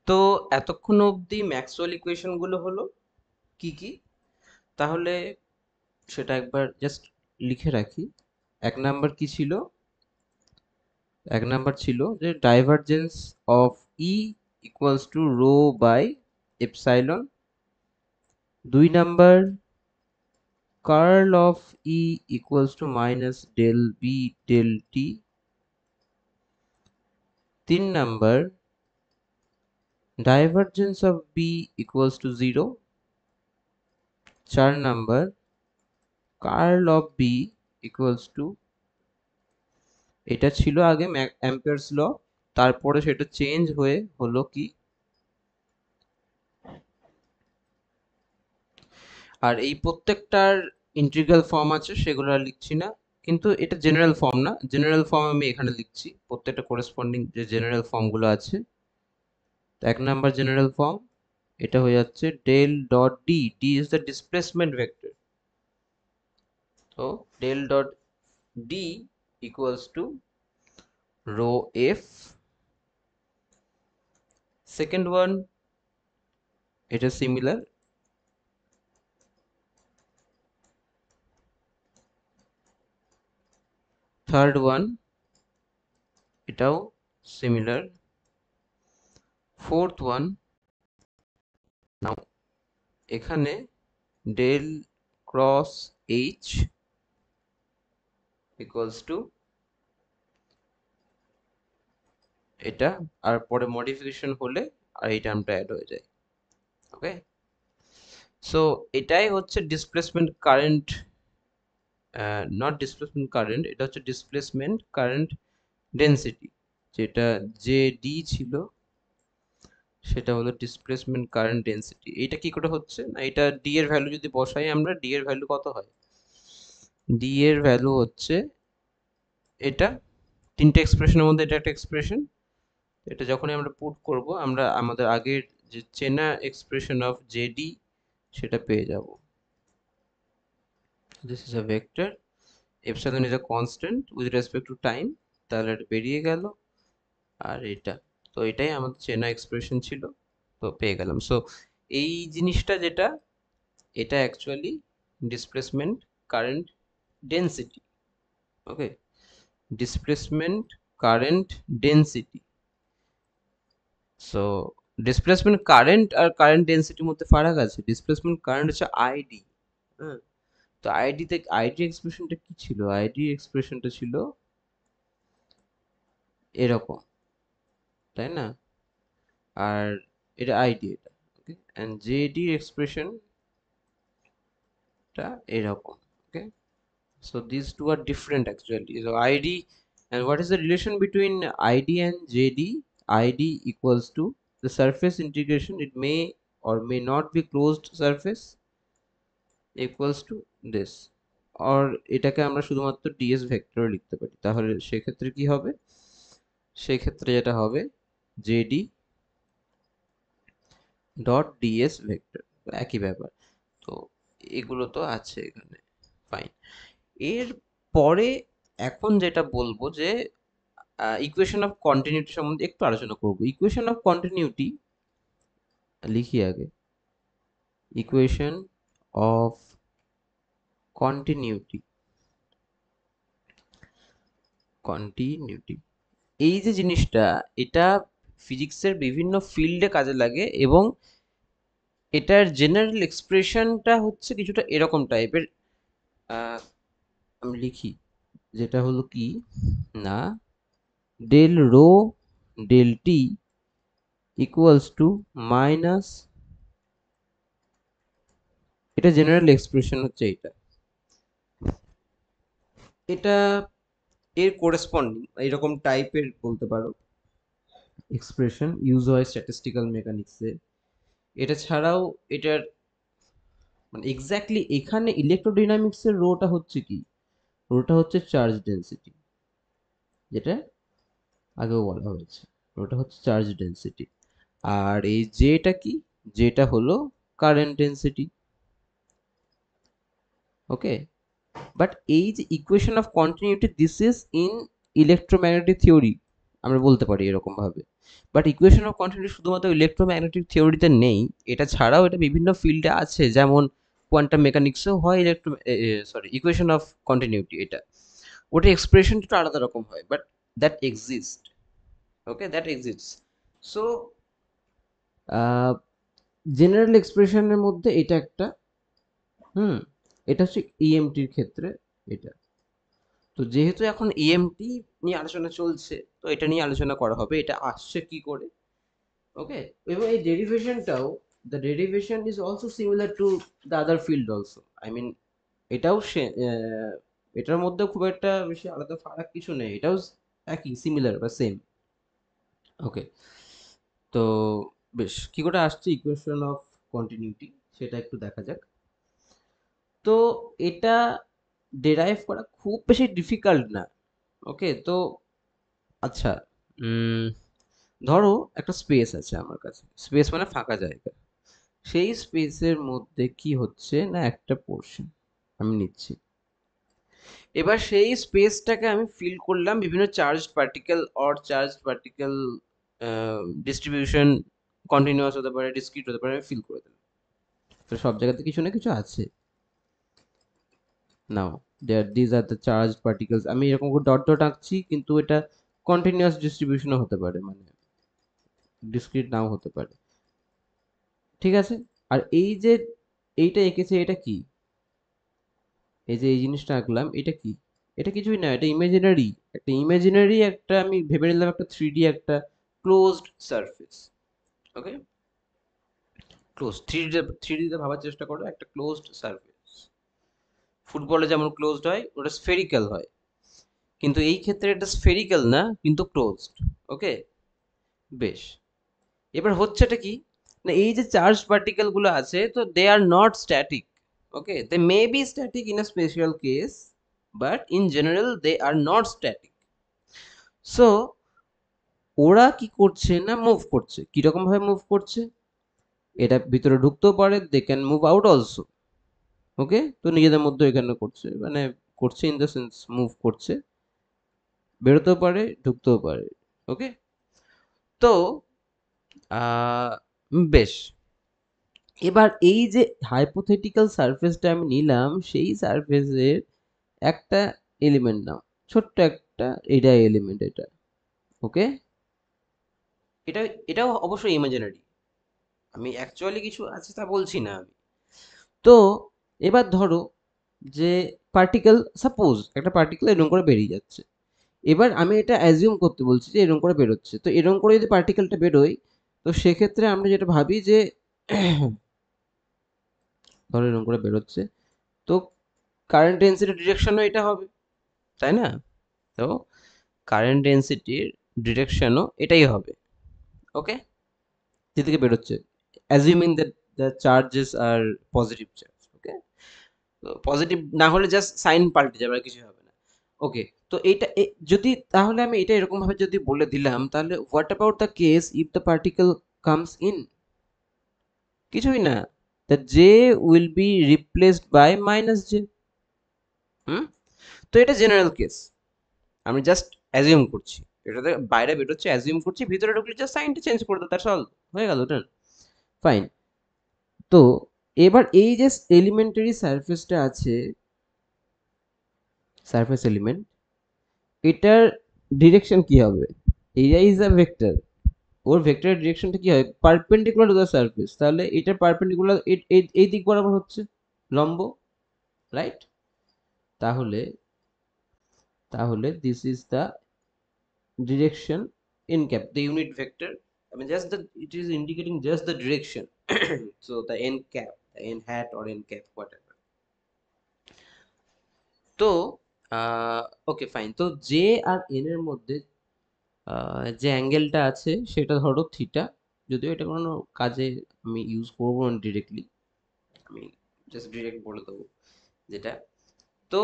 তো এতক্ষণ অবধি ম্যাক্সওয়েল ইকুয়েশন গুলো হলো কি কি, তাহলে সেটা একবার জাস্ট লিখে রাখি। এক নাম্বার কি ছিল? এক নাম্বার ছিল যে divergence of E equals to rho by epsilon. দুই number curl of E equals to minus del B del t. তিন number divergence of B equals to 0। চার number curl of B equals to, এটা ছিল আগে Ampere's ল, তারপরে সেটা change হয়ে হলো কি, আর এই প্রত্যেকটার ইন্টিগ্রাল ফর্ম আছে, সেগুলো আর লিখছি না। কিন্তু এটা জেনারেল ফর্ম না, জেনারেল ফর্ম আমি এখানে লিখছি, প্রত্যেকটা করেসপন্ডিং যে জেনারেল ফর্মগুলো আছে। এক নাম্বার জেনারেল ফর্ম এটা হয়ে যাচ্ছে del dot D, D is the displacement vector. তো del dot D equals to rho F. Second one, এটা সিমিলার। থার্ড ওয়ান, এটাও সিমিলার। ফোর্থ ওয়ান, নাও এখানে del cross H equals to এটা, আর পরে মডিফিকেশন হলে আর এই টার্মটা অ্যাড হয়ে যায়। ওকে, সো এটাই হচ্ছে displacement current, not displacement current, এটা হচ্ছে ডিসপ্লেসমেন্ট কারেন্ট ডেন্সিটি। যেটা যে ডি ছিল সেটা হলো ডিসপ্লেসমেন্ট কারেন্ট ডেন্সিটি। এইটা কি করে হচ্ছে না, এটা ডি এর ভ্যালু যদি বসাই আমরা, ডি এর ভ্যালু কত হয়? ডি এর ভ্যালু হচ্ছে এটা, তিনটে এক্সপ্রেশনের মধ্যে এটা একটা এক্সপ্রেশন। এটা যখনই আমরা পুট করব, আমরা আমাদের আগের যে চেনা এক্সপ্রেশন অফ জেডি সেটা পেয়ে যাব। This is a vector, epsilon is a constant with respect to time, তাহলে এটা বেরিয়ে গেল। আর এটা, তো এটাই আমাদের চেনা এক্সপ্রেশন ছিল, তো পেয়ে গেলাম। সো এই জিনিসটা যেটা, এটা actually displacement current density. Okay, displacement current density. So displacement current আর কারেন্ট ডেন্সিটির মধ্যে ফারাক আছে। ডিসপ্লেসমেন্ট কারেন্ট হচ্ছে আইডি। হ্যাঁ, তো আইডি থেকে আইডি এক্সপ্রেশনটা কি ছিল? আইডি এক্সপ্রেশনটা ছিল এরকম, তাই না? আর এটা আইডি, এটা ওকে, এন্ড জেডি এক্সপ্রেশনটা এরকম। ওকে, so these two are different actually. So id, and what is the relation between id and jd? Id equals to the surface integration, it may or may not be closed surface, equals to this, or এটাকে আমরা শুধুমাত্র ds vector লিখতে পারি। তাহলে সেক্ষেত্রে কি হবে? সেক্ষেত্রে যেটা হবে jd ডট ds ভেক্টর, একই ব্যাপার। তো এগুলো তো আছে এখানে, ফাইন। এর পরে এখন যেটা বলবো যে ইকুয়েশন অফ কন্টিনিউটি সম্বন্ধে একটু আলোচনা করব। ইকুয়েশন অফ কন্টিনিউটি লিখি আগে, ইকুয়েশন অফ কন্টিনিউটি। কন্টিনিউটি এই যে জিনিসটা, এটা ফিজিক্সের বিভিন্ন ফিল্ডে কাজে লাগে, এবং এটার জেনারেল এক্সপ্রেশনটা হচ্ছে কিছুটা এরকম টাইপের। আমি লিখি, যেটা হলো কি না, del rho del t equals to minus, এটা জেনারেল এক্সপ্রেশন হচ্ছে এটা। এটা এর কোরেসপন্ডিং এরকম টাইপের বলতে পারো এক্সপ্রেশন ইউজ হয় স্ট্যাটিস্টিক্যাল মেকানিক্সে। এটা ছাড়াও এটার মানে এক্স্যাক্টলি এখানে ইলেকট্রোডাইনামিক্সের রোটা হচ্ছে কি, রোটা হচ্ছে চার্জ ডেন্সিটি, যেটা আগেও বলা হয়েছে, রোটা হচ্ছে চার্জ ডেন্সিটি। আর এই জেটা কি, যেটা হলো কারেন্ট ডেন্সিটি। ওকে, বাট এই যে equation of continuity, this is in electromagnetic theory, আমরা বলতে পারি এরকম ভাবে। বাট ইকুয়েশন অফ কন্টিনিউটি শুধুমাত্র ইলেকট্রোম্যাগনেটিক থিওরিতে নেই, এটা ছাড়াও এটা বিভিন্ন ফিল্ডে আছে, যেমন কোয়ান্টাম মেকানিক্সেও হয় ইকুয়েশন অফ কন্টিনিউটি। এটা ওটা এক্সপ্রেশনটা একটু আলাদা রকম হয়, but that exist. Okay, that exist. So general এক্সপ্রেশনের মধ্যে এটা একটা, হুম, এটা হচ্ছে ইএমটির ক্ষেত্রে এটা। তো যেহেতু এখন ইএমটি নিয়ে আলোচনা চলছে, তো এটা নিয়ে আলোচনা করা হবে, এটা আসছে কি করে। ওকে, এবং এই ডেরিভেশনটাও, the derivation is also similar to the other field also. I mean এটাও সে এটার মধ্যে খুব একটা বেশি আলাদা ফারাক কিছু নেই, এটাও একই, সিমিলার বা সেম। ওকে, তো বেশ, কি করে আসছে ইকুয়েশন অফ কন্টিনিউটি সেটা একটু দেখা যাক। তো এটা ডেরাইভ করা খুব বেশি ডিফিকাল্ট না। ওকে, তো আচ্ছা, ধরো একটা স্পেস আছে আমার কাছে, স্পেস মানে ফাঁকা জায়গা। সেই স্পেসের মধ্যে কি হচ্ছে না, একটা পোর্শন আমি নিচ্ছি। এবার সেই স্পেসটাকে আমি ফিল করলাম বিভিন্ন charge particle or charge particle distribution, continuous হতে পারে, ডিসক্রিট হতে পারে, আমি ফিল করে দিলাম। তো সব জায়গাতে কিছু না কিছু আছে। Now there these are the charge particles, আমি এরকম করে ডট ডট আঁকছি, কিন্তু এটা কন্টিনিউয়াস ডিস্ট্রিবিউশনও হতে পারে, মানে ডিসক্রিট নাও হতে পারে। ঠিক আছে, আর এই যে এইটা এঁকেছে, এটা কি? এই যে এই জিনিসটা আঁকলাম, এটা কি? এটা কিছুই না, এটা ইমাজিনারি, একটা ইমাজিনারি একটা, আমি ভেবে নিলাম একটা 3D একটা ক্লোজড সারফেস। ওকে, ক্লোজ, থ্রি ডিতে ভাবার চেষ্টা করো, একটা ক্লোজড সারফেস। ফুটবলে যেমন ক্লোজড হয়, ওটা স্ফেরিক্যাল হয়, কিন্তু এই ক্ষেত্রে এটা স্ফেরিক্যাল না, কিন্তু ক্লোজড। ওকে, বেশ। এবার হচ্ছেটা কি না, এই যে চার্জ পার্টিকেল গুলো আছে, তো they are not static. Okay, they may be static in a special case, but in general they are not static. So ওরা কি করছে না, মুভ করছে। কিরকম ভাবে মুভ করছে? এটা ভিতরে ঢুকতেও পারে, they can move out also. Okay, তো নিজেদের মধ্যে এখানে করছে, মানে করছে ইন দ্য সেন্স মুভ করছে, বেরোতেও পারে, ঢুকতেও পারে। ওকে, তো বেশ, এবার এই যে হাইপোথেটিক্যাল সারফেসটা আমি নিলাম, সেই সারফেসের একটা এলিমেন্ট নাও, ছোট্ট একটা এরিয়া এলিমেন্ট এটা। ওকে, এটা, এটাও অবশ্যই ইমাজিনারি, আমি অ্যাকচুয়ালি কিছু আছে তা বলছি না আমি। তো এবার ধরো যে পার্টিকেল, সাপোজ একটা পার্টিকেল এরকম করে বেরিয়ে যাচ্ছে। এবার আমি এটা অ্যাজিউম করতে বলছি যে এরকম করে বেরোচ্ছে, তো এরকম করে যদি পার্টিকেলটা বেরোয়, তো সেক্ষেত্রে আমরা যেটা ভাবি যে ধরো এরকম করে বেরোচ্ছে, তো কারেন্ট ডেন্সিটি ডিরেকশনও এটা হবে, তাই না? তো কারেন্ট ডেন্সিটির ডিরেকশনও এটাই হবে। ওকে, যেদিকে বেরোচ্ছে, assuming that the charges are positive charge. Okay, positive না হলে জাস্ট সাইন পাল্টে যাবে, আর কিছু হবে না। ওকে, তো এইটা যদি, তাহলে আমি এটা এরকম ভাবে যদি বলে দিলাম, তাহলে what about the case if the particle comes in? কিছুই না, the J will be replaced by minus J. Hmm, তো এটা জেনারেল কেস, আমি জাস্ট অ্যাজিউম করছি, এটাতে বাইরে বেরোচ্ছে অ্যাজিউম করছি, ভিতরে ঢুকলে জাস্ট সাইনটা চেঞ্জ করে দাও, তার সলভ হয়ে গেল ওটা। ফাইন। তো এবার এই যে এলিমেন্টারি সারফেসটা আছে, সারফেস এলিমেন্ট, এটার ডিরেকশন কি হবে? এরিয়া ইজ আ ভেক্টর, ওর ভেক্টরের ডিরেকশনটা কি হয়? পারপেন্ডিকুলার টু দ্য সারফেস, তাহলে এটা পারপেন্ডিকুলার এই দিক বরাবর হচ্ছে, লম্ব, রাইট? তাহলে তাহলে this is the direction in cap, the unit vector. I mean, just the, it is indicating just the direction. So the n cap, the n hat or n cap, whatever. তো okay fine, তো J R N এর মধ্যে যে অ্যাঙ্গেলটা আছে সেটা ধরো theta, যদিও এটা কোনো কাজে আমি ইউজ করবো না ডিরেক্টলি, আমি জাস্ট ডিরেক্ট বলে দেবো যেটা। তো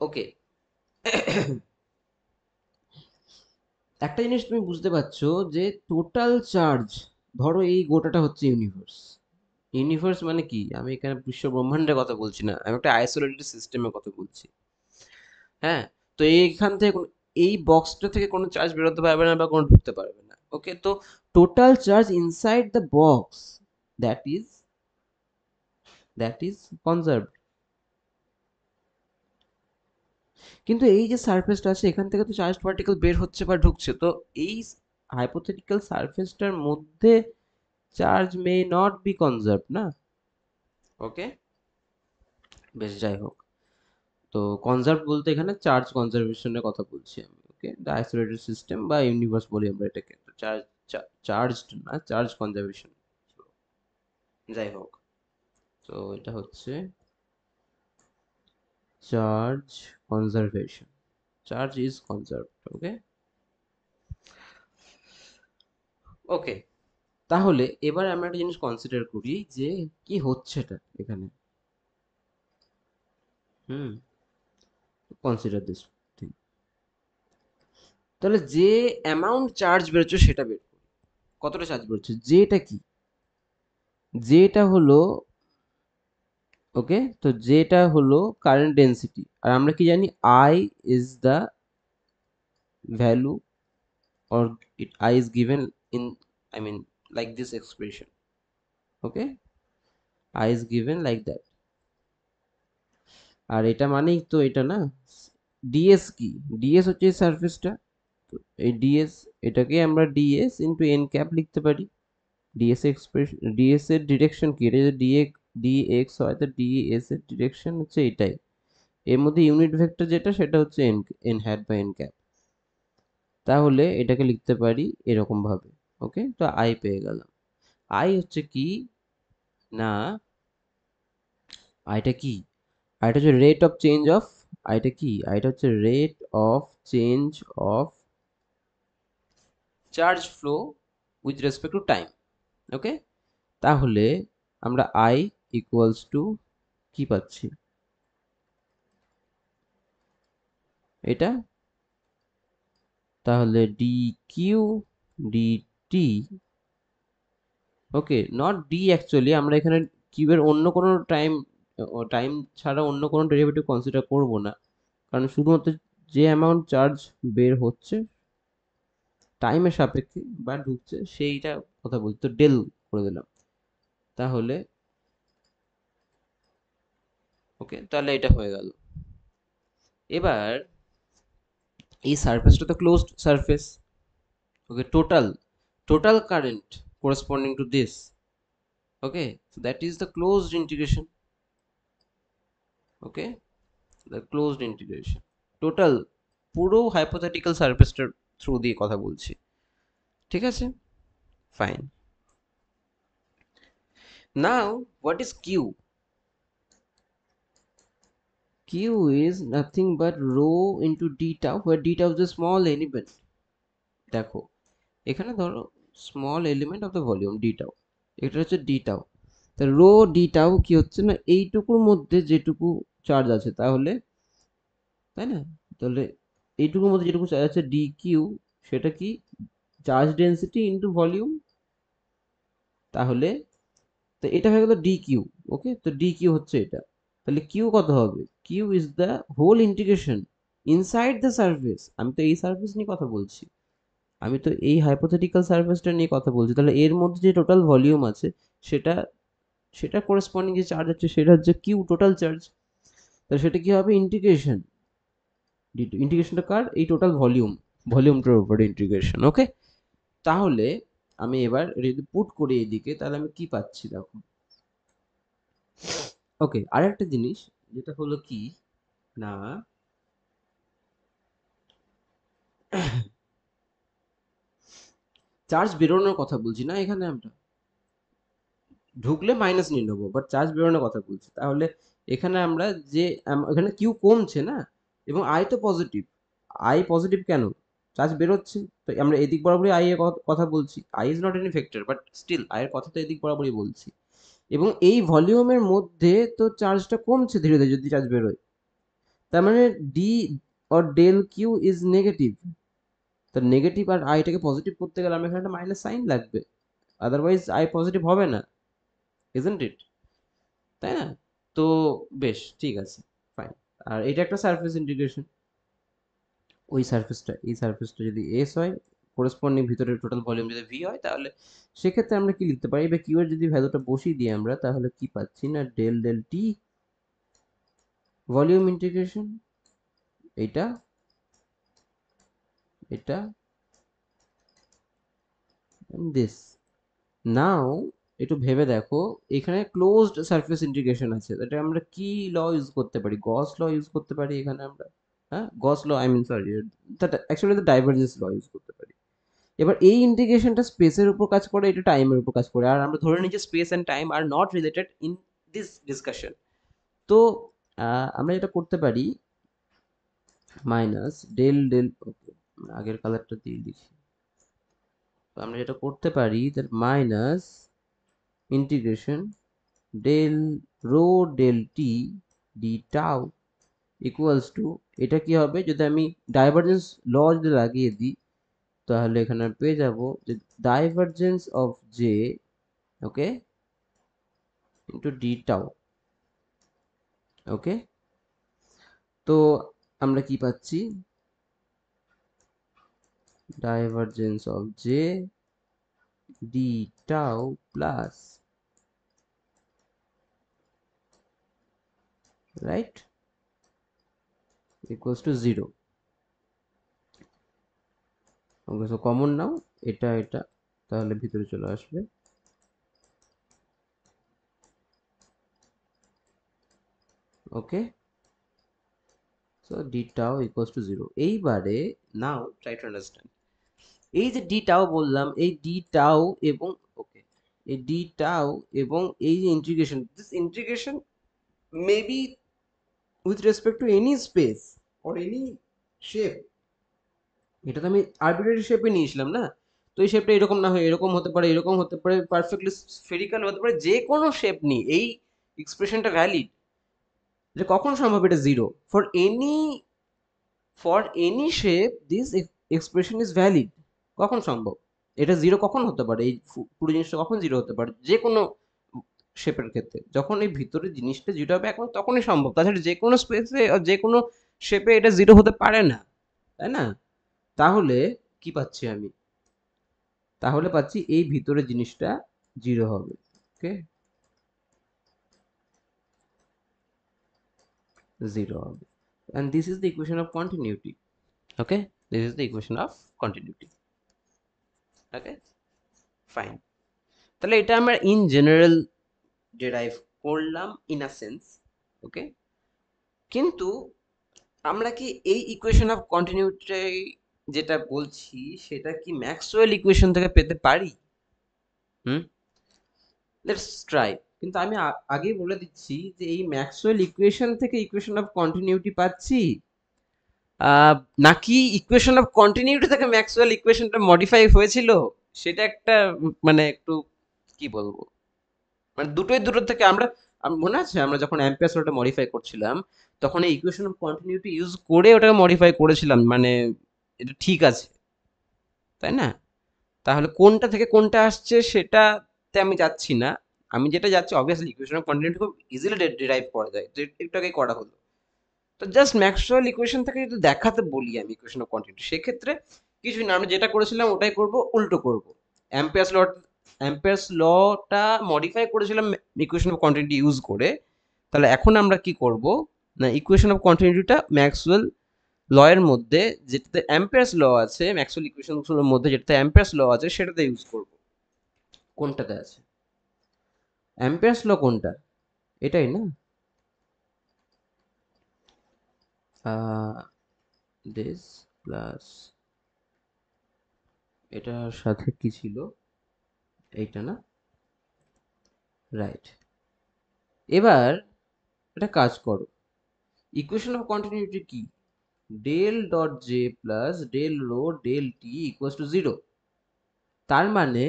ওকে, একটা জিনিস তুমি বুঝতে পারছো যে টোটাল চার্জ, ধরো এই গোটাটা হচ্ছে ইউনিভার্স। ইউনিভার্স মানে কি, আমি এখানে বিশ্ব ব্রহ্মাণ্ডের কথা বলছি না, আমি একটা আইসোলেটেড সিস্টেমের কথা বলছি। হ্যাঁ, তো এইখান থেকে এই বক্সটা থেকে কোনো চার্জ বেরোতে পারবে না বা কোনো ঢুকতে পারবে না। ওকে, তো total charge inside the box that is conserved. কিন্তু এই যে সারফেসটা আছে এখান থেকে তো চার্জ পার্টিকেল বের হচ্ছে বা ঢুকছে, তো এই হাইপোথেটিক্যাল সারফেসটার মধ্যে চার্জ মে নট বি কনজার্ভড না। ওকে, বেশ, যাই হোক, তো কনজার্ভ বলতে এখানে চার্জ কনজারভেশনের কথা বলছি আমি। ওকে, দ্য আইসোলেটেড সিস্টেম বা ইউনিভার্স বলি আমরা এটাকে, চার্জ চার্জড না, চার্জ কনজারভেশন। যাই হোক, তো এটা হচ্ছে চার্জ কনজারভেশন, চার্জ ইজ কনজার্ভড। ওকে, ওকে, তাহলে এবার আমরা একটা জিনিস কনসিডার করি যে কি হচ্ছে এটা এখানে। হুম, কনসিডার দিস থিং। তাহলে যে অ্যামাউন্ট চার্জ বেরোচ্ছে সেটা বের করি। কতটা চার্জ বেরোচ্ছে, যেটা কি, যেটা হলো, ওকে, তো যেটা হলো কারেন্ট ডেন্সিটি, আর আমরা কি জানি I is the value, or I is given in, I mean, like this expression. Okay, I is given like that, আর এটা মানেই তো এটা না, ডিএস কি, ডিএস হচ্ছে সারফেসটা, তো এই ডিএস, এটাকে আমরা ডিএস ইন্টু এন ক্যাপ লিখতে পারি। ডিএস এক্সপ্রেশন, ডিএস এর ডিরেকশন কি, এটা যদি ডিএক্স হয় তো ডিএস এর ডিরেকশন হচ্ছে এটাই। এর মধ্যে ইউনিট ভেক্টর যেটা সেটা হচ্ছে এন, এন হ্যাট বা এন ক্যাপ। তাহলে এটাকে লিখতে পারি এরকম ভাবে। ওকে, তো আই পেয়ে গেলাম। আই হচ্ছে কি না, আইটা কি, আইটা হচ্ছে রেট অফ চেঞ্জ অফ, আইটা কি, আইটা হচ্ছে rate of change of charge flow with respect to time. Okay, তাহলে আমরা আই ইকুয়ালস টু কি পাচ্ছি, এটা, তাহলে D Q D T. Okay, not D, actually আমরা এখানে কিউবের অন্য কোনো টাইম, টাইম ছাড়া অন্য কোনো ডেরিভেটিভ কনসিডার করব না, কারণ শুধুমাত্র যে অ্যামাউন্ট চার্জ বের হচ্ছে টাইমের সাপেক্ষে বা ঢুকছে সেইটা কথা বলছি, তো ডেল করে দিলাম। তাহলে ওকে, তাহলে এটা হয়ে গেল। এবার এই সারফেসটা তো closed surface. Okay, total current corresponding to this, okay, so that is the closed integration. Okay, the closed integration, total পুরো হাইপোথেটিক্যাল সারফেসটার থ্রু দিয়ে কথা বলছি। ঠিক আছে, fine. Now what is q? Q is nothing but rho into D tau, where d tau is a small element। দেখো এখানে ধরো small element of the volume D tau, এটা হচ্ছে ডি টাউ। তা রো ডি টাউ কি হচ্ছে না, এইটুকুর মধ্যে যেটুকু চার্জ আছে, তাহলে, তাই না, তাহলে এইটুকুর মধ্যে যেটুকু চার্জ আছে ডি কিউ, সেটা কি, চার্জ ডেন্সিটি ইন্টু ভলিউম। তাহলে তো এটা হয়ে গেল ডি কিউ। ওকে, তো ডি কিউ হচ্ছে এটা, তাহলে কিউ কত হবে, q is the whole integration inside the surface. আমি তো এই সারফেস নিয়ে কথা বলছি, আমি তো এই হাইপোথেটিক্যাল সারফেসটা নিয়ে কথা বলছি, তাহলে এর মধ্যে যে টোটাল ভলিউম আছে সেটা, সেটা করেসপন্ডিং যে চার্জ আছে সেটা হচ্ছে কিউ, টোটাল চার্জ। তাহলে সেটা কি হবে, ইন্টিগ্রেশন, ইন্টিগ্রেশনটা কার, এই টোটাল ভলিউম, ভলিউমটার উপরে ইন্টিগ্রেশন। ওকে, তাহলে আমি এবার যদি পুট করি এইদিকে তাহলে আমি কি পাচ্ছি দেখো। ওকে, আর একটা জিনিস যেটা হলো কি না, চার্জ বেরোনোর কথা বলছি না এখানে আমরা, ঢুকলে মাইনাস নিয়ে নেবো, বাট চার্জ বেরোনোর কথা বলছি। তাহলে এখানে আমরা যে এখানে কিউ কমছে না, এবং আই তো পজিটিভ, আই পজিটিভ কেন, চার্জ বেরোচ্ছে, তো আমরা এদিক বরাবরই আই এর কথা বলছি, I is not any factor but still I এর কথা তো এদিক বরাবরই বলছি। এবং এই ভলিউমের মধ্যে তো চার্জটা কমছে ধীরে ধীরে যদি চার্জ বেরোয়, তার মানে d or del q is negative. তা নেগেটিভ আর আইটাকে পজিটিভ করতে গেলে আমার এখানে একটা মাইনাস সাইন লাগবে, আদারওয়াইজ আই পজিটিভ হবে না, ইজন্ট ইট, তাই না? তো বেশ, ঠিক আছে, ফাইন। আর এটা একটা সারফেস ইন্টিগ্রেশন। ওই সারফেসটা, এই সারফেসটা যদি এস হয়, করেসপন্ডিং ভিতরের টোটাল ভলিউম যদি ভি হয়, তাহলে সেক্ষেত্রে আমরা কি লিখতে পারি, বা কিউ এর যদি ভ্যালুটা বসিয়ে দিই আমরা, তাহলে কি পাচ্ছি না, del del t volume integration, এটা এটা দিস। নাও একটু ভেবে দেখো, এখানে ক্লোজড সারফেস ইন্টিগ্রেশন আছে, এটা আমরা কি ল ইউজ করতে পারি, গস ল ইউজ করতে পারি এখানে আমরা। হ্যাঁ, Gauss law, I mean sorry, actually divergence law use করতে পারি। এবার এই ইন্টিগ্রেশনটা স্পেসের উপর কাজ করে, এটা টাইমের উপর কাজ করে, আর আমরা ধরে নিই যে space and time are not related in this discussion. তো আমরা যেটা করতে পারি, মাইনাস ডেল ডেল, ওকে আগের কালারটা দিয়ে লিখি। তো আমরা যেটা করতে পারি, that minus integration del rho del t d tau equals to, এটা কি হবে, যদি আমি ডাইভারজেন্স ল যদি লাগিয়ে দিই, তাহলে এখানে পেয়ে যাব যে divergence of J, okay, into D tau. Okay, তো আমরা কি পাচ্ছি, divergence of J D tau plus, right, equals to 0। Okay, so common now এটা এটা, তাহলে ভিতরে চলে আসবে। Okay, so D tau equals to 0। এইবারে নাও ট্রাই টু আন্ডারস্ট্যান্ড, এই যে ডি টাউ বললাম, এই ডি টাউ এবং, ওকে, এই ডি টাউ এবং এই যে integration, this integration may be with respect to any space or any shape. এটা তো আমি আরবিট্রারি শেপে নিয়েছিলাম না, তো এই শেপটা এরকম না হয় এরকম হতে পারে, এরকম হতে পারে, পারফেক্টলি স্ফেরিক্যাল হতে পারে, যে কোনো শেপ নিই এই এক্সপ্রেশনটা ভ্যালিড। এটা কখন সম্ভব, এটা 0 for any, for any shape this expression is valid. কখন সম্ভব, এটা 0 কখন হতে পারে, এই পুরো জিনিসটা কখন 0 হতে পারে, যে কোনো শেপের ক্ষেত্রে যখন এই ভিতরের জিনিসটা 0 হবে এখন তখনই সম্ভব, তাছাড়া যে কোনো স্পেসে যে কোনো শেপে এটা 0 হতে পারে না, তাই না? তাহলে কি পাচ্ছি আমি, তাহলে পাচ্ছি এই ভিতরের জিনিসটা 0 হবে। ওকে, 0 হবে, and this is the equation of continuity. Okay, this is the equation of continuity. Okay, fine. তাহলে এটা আমরা ইন জেনারেল ডেরাইভ করলাম ইন আ সেন্স। ওকে, কিন্তু আমরা কি এই ইকুয়েশন অফ কন্টিনিউটি যেটা বলছি সেটা কি ম্যাক্সওয়েল ইকুয়েশন থেকে পেতে পারি? Let's try. কিন্তু আমি আগেই বলে দিচ্ছি যে এই ম্যাক্সওয়েল ইকুয়েশন থেকে ইকুয়েশন অফ কন্টিনিউটি পাচ্ছি, নাকি ইকুয়েশন অফ কন্টিনিউটি থেকে ম্যাক্সওয়েল ইকুয়েশনটা মডিফাই হয়েছিল, সেটা একটা মানে একটু কি বলবো, মানে দুটোর থেকে আমরা, মনে আছে আমরা যখন অ্যাম্পিয়ারস লটা মডিফাই করছিলাম, তখন এই ইকুয়েশন অফ কন্টিনিউটি ইউজ করে ওটাকে মডিফাই করেছিলাম, মানে এটা ঠিক আছে, তাই না? তাহলে কোনটা থেকে কোনটা আসছে সেটাতে আমি যাচ্ছি না, আমি যেটা যাচ্ছি অবভিয়াসলি ইকুয়েশন অফ কন্টিনিউটি খুব ইজিলি ডিরাইভ করা যায়, যে একটু আগেই করা হলো। তো জাস্ট ম্যাক্সওয়েল ইকুয়েশন থেকে যদি দেখাতে বলি আমি ইকুয়েশন অফ কন্টিনিউটি, সেক্ষেত্রে কিছুই না, আমরা যেটা করেছিলাম ওটাই করব, উল্টো করব। অ্যাম্পিয়ার্স ল, অ্যাম্পিয়ার্স লটা মডিফাই করেছিলাম ইকুয়েশন অফ কন্টিনিউটি ইউজ করে। তাহলে এখন আমরা কি করব না, ইকুয়েশন অফ কন্টিনিউটিটা ম্যাক্সওয়েল ল এর মধ্যে যেটাতে অ্যাম্পিয়ার্স ল আছে, ম্যাক্সওয়েল ইকুয়েশনগুলোর মধ্যে যেটাতে অ্যাম্পিয়ার্স ল আছে সেটাতে ইউজ করব। কোনটাতে আছে অ্যাম্পিয়ার্স ল, কোনটা, এটাই না? দিস প্লাস এটার সাথে কি ছিল, এইটা না, রাইট। এবার এটা কাজ করো, ইকুয়েশন অফ কন্টিনিউটি কি, del dot j plus del rho del t equals to 0। তার মানে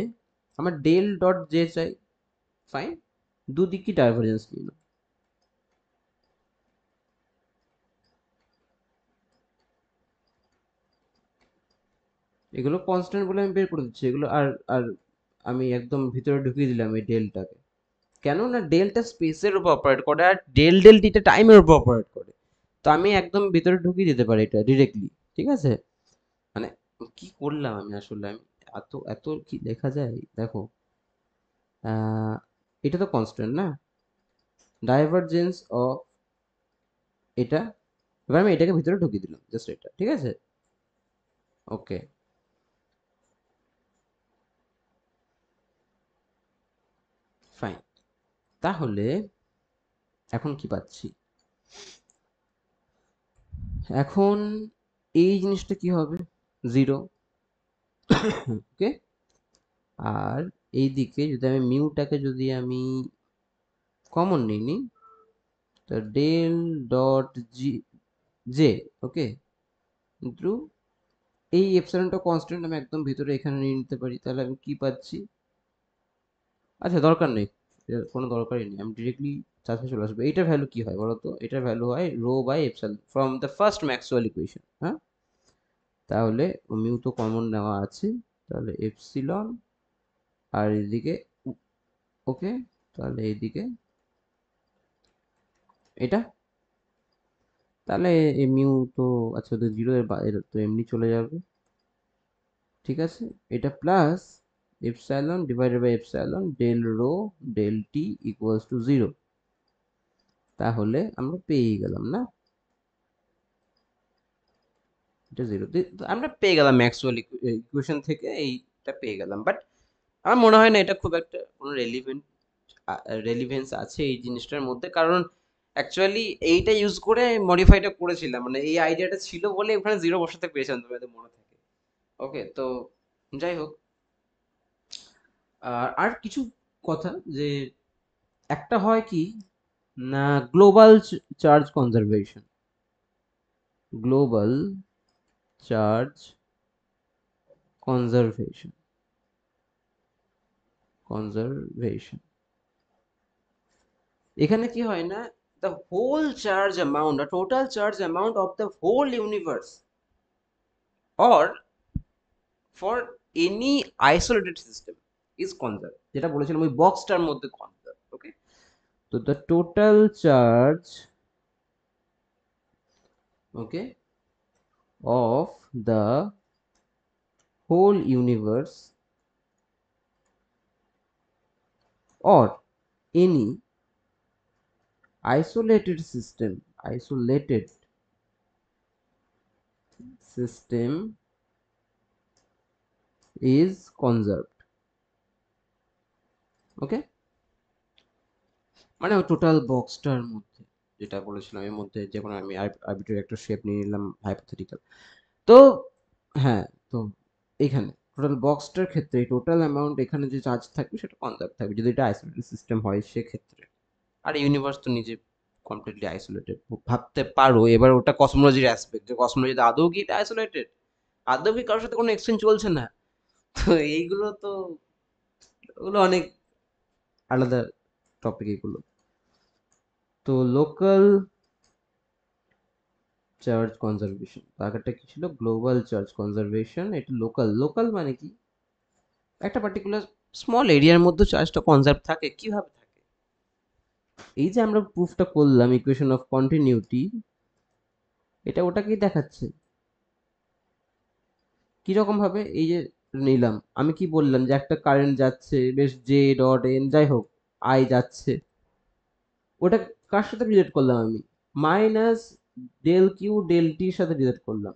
আমার ডেল ডট জে চাই, ফাইন, দুদিকই ডাইভারজেন্স নিল। এগুলো কনস্ট্যান্ট বলে আমি বের করে দিচ্ছি এগুলো, আর আর আমি একদম ভিতরে ঢুকিয়ে দিলাম এই ডেলটাকে, কেন না ডেলটা স্পেসের উপর অপারেট করে আর ডেল ডেল টিটা টাইমের উপর অপারেট করে, তো আমি একদম ভিতরে ঢুকিয়ে দিতে পারি এটা ডিরেক্টলি। ঠিক আছে? মানে কি করলাম আমি আসলে, আমি এত এত কি লেখা যায় দেখো। আহ, এটা তো কনস্ট্যান্ট না, ডাইভারজেন্স অফ এটা, এবার আমি এটাকে ভিতরে ঢুকিয়ে দিলাম জাস্ট এটা, ঠিক আছে? ওকে, ফাইন। তাহলে এখন কি পাচ্ছি? এখন এই জিনিসটা কি হবে? জিরো। ওকে। আর এই দিকে যদি আমি মিউটাকে যদি আমি কমন নিই নি, তো del dot G J, okay, into এই এপসাইলনটা কনস্ট্যান্ট আমি একদম ভিতরে এখানে নিয়ে নিতে পারি, তাহলে আমি কি পাচ্ছি? আচ্ছা দরকার নেই, এর কোনো দরকারই নেই, আমি ডিরেক্টলি চার্জে চলে আসবো। এইটার ভ্যালু কি হয় বলো তো? এটার ভ্যালু হয় rho by epsilon from the first Maxwell equation. হ্যাঁ, তাহলে মিউ তো কমন নেওয়া আছে, তাহলে এপসিলন আর এদিকে, ওকে, তাহলে এইদিকে এটা, তাহলে এই মিউ তো, আচ্ছা তো জিরো এর বাইরে তো এমনি চলে যাবে, ঠিক আছে? এটা plus epsilon divided by epsilon del rho del t equals to zero. তাহলে আমরা পেয়ে গেলাম না, এটা জিরো, আমরা পেয়ে গেলাম ম্যাক্সওয়েল ইকুয়েশন থেকে এইটা পেয়ে গেলাম। বাট আমার মনে হয় না এটা খুব একটা কোনো রেলিভেন্স আছে এই জিনিসটার মধ্যে, কারণ অ্যাকচুয়ালি এইটা ইউজ করে মডিফাইটা করেছিলাম, মানে এই আইডিয়াটা ছিল বলে ওখানে জিরো বসাতে পেরেছিলাম, তোমাদের মনে থাকে? ওকে, তো যাই হোক। আর কিছু কথা যে একটা হয় কি না, global charge conservation, global charge conservation, conservation, এখানে কি হয় না, the whole charge amount, the total charge amount of the whole universe or for any isolated system is conserved, যেটা বলেছিলাম ওই বক্সটার মধ্যে কনজার্ভ। ওকে, তো the total charge, okay, of the whole universe or any isolated system is conserved। ওকে, মানে ওই total বক্সটার মধ্যে যেটা বলেছিলাম, এর মধ্যে যে কোনো আমি আরবিট্রারি একটা শেপ নিয়ে নিলাম হাইপোথেটিক্যাল। তো হ্যাঁ, তো এখানে টোটাল বক্সটার ক্ষেত্রে টোটাল অ্যামাউন্ট এখানে যে চার্জ থাকবে সেটা কনজার্ভ থাকবে যদি এটা আইসোলেটেড সিস্টেম হয় সেক্ষেত্রে। আর ইউনিভার্স তো নিজে কমপ্লিটলি আইসোলেটেড ভাবতে পারো। এবার ওটা কসমোলজির অ্যাসপেক্ট, যে কসমোলজিতে আদৌ কি এটা আইসোলেটেড, আদৌ কি কারোর সাথে কোনো এক্সচেঞ্জ চলছে না, তো এইগুলো তো, ওগুলো অনেক আলাদা টপিক এগুলো। তো লোকাল চার্জ কনজারভেশন, আগেরটা কি ছিল? গ্লোবাল চার্জ কনজারভেশন, এটা লোকাল। লোকাল মানে কি, একটা পার্টিকুলার স্মল এরিয়ার মধ্যে চার্জটা কনজার্ভ থাকে। কিভাবে থাকে? এই যে আমরা প্রুফটা করলাম ইকুয়েশন অফ কন্টিনিউটি, এটা ওটাকেই দেখাচ্ছে। কিরকম ভাবে? এই যে নিলাম, আমি কি বললাম যে একটা কারেন্ট যাচ্ছে, বেশ জে ডট এন যাই হোক, আই যাচ্ছে, ওটা কার সাথে রিলেট করলাম আমি? মাইনাস ডেল কিউ ডেল টির সাথে রিলেট করলাম।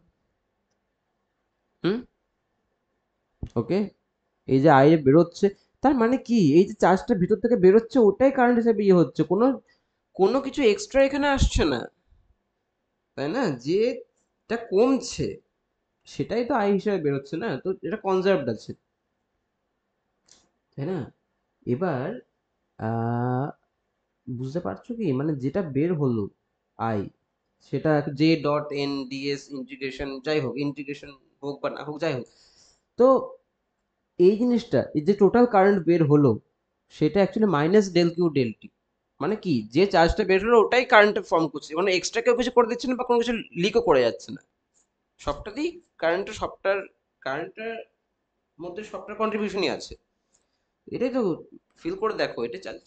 হুম, ওকে, এই যে আই বেরোচ্ছে, তার মানে কি এই যে চার্জটা ভিতর থেকে বেরোচ্ছে ওটাই কারেন্ট হিসেবে ইয়ে হচ্ছে, কোনো কোনো কিছু এক্সট্রা এখানে আসছে না, তাই না? যেটা কমছে সেটাই তো আই হিসেবে বেরোচ্ছে না, তো এটা কনজার্ভড আছে, তাই না? এবার আহ, বুঝতে পারছো কি, মানে যেটা বের হলো আই, সেটা J dot N DS integration, যাই হোক ইন্টিগ্রেশন হোক বা না হোক যাই হোক, তো এই জিনিসটা, এই যে টোটাল কারেন্ট বের হলো সেটা actually minus del q del t, মানে কি যে চার্জটা বের হলো ওটাই কারেন্টে ফর্ম করছে, মানে এক্সট্রা কেউ কিছু করে দিচ্ছে না বা কোনো কিছু লিকও করে যাচ্ছে না, সবটাতেই কারেন্টের সবটার কারেন্টের মধ্যে সবটার কন্ট্রিবিউশনই আছে। এটাই তো, ফিল করে দেখো, এটা চার্জ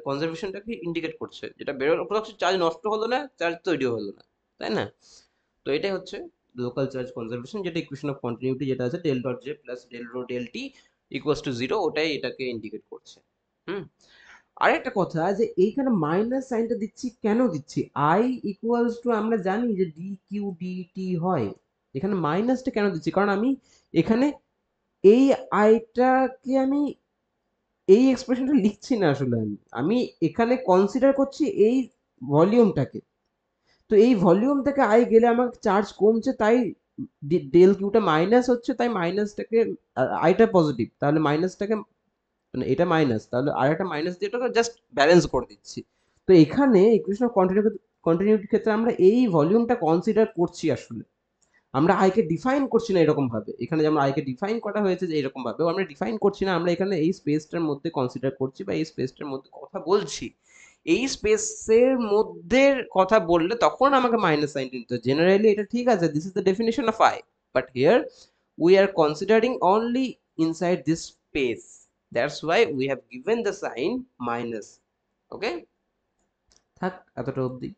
কনজারভেশনটাকে ইন্ডিকেট করছে, যেটা বেরোলো প্রোডাক্ট চার্জ নষ্ট হলো না, চার্জ তৈরি হলো না, তাই না? তো এটাই হচ্ছে লোকাল চার্জ কনজারভেশন, যেটা ইকুয়েশন অফ কন্টিনিউটি যেটা আছে del dot j plus del rho del t equals to 0, ওটাই এটাকে ইন্ডিকেট করছে। আরেকটা কথা যে এইখানে মাইনাস সাইনটা দিচ্ছি, কেন দিচ্ছি? আই ইকুয়ালস টু আমরা জানি যে ডি কিউ ডি টি হয়, এখানে মাইনাসটা কেন দিচ্ছি? কারণ আমি এখানে এই আইটাকে আমি এই এক্সপ্রেশনটা লিখছি না, আসলে আমি এখানে কনসিডার করছি এই ভলিউমটাকে। তো এই ভলিউম থেকে আই গেলে আমার চার্জ কমছে, তাই ডেল কিউটা মাইনাস হচ্ছে, তাই মাইনাসটাকে আইটা পজিটিভ, তাহলে মাইনাসটাকে মানে এটা মাইনাস, তাহলে আর একটা মাইনাস দিয়ে এটাকে জাস্ট ব্যালেন্স করে দিচ্ছি। তো এখানে ইকুয়েশন অফ কন্টিনিউটির ক্ষেত্রে আমরা এই ভলিউমটা কনসিডার করছি, আসলে আমরা আইকে ডিফাইন করছি না এরকম ভাবে। এখানে যেমন আইকে ডিফাইন করা হয়েছে যে এরকম ভাবে, আমরা ডিফাইন করছি না, আমরা এখানে এই স্পেসটার মধ্যে কনসিডার করছি বা এই স্পেসটার মধ্যে কথা বলছি। এই স্পেসের মধ্যে কথা বললে তখন আমাকে মাইনাস সাইন নিতে, জেনারেলি এটা ঠিক আছে, this is the definition of I, but here we are considering only inside this space, that's why we have given the sign minus. Okay, থাক এতটা অবধি।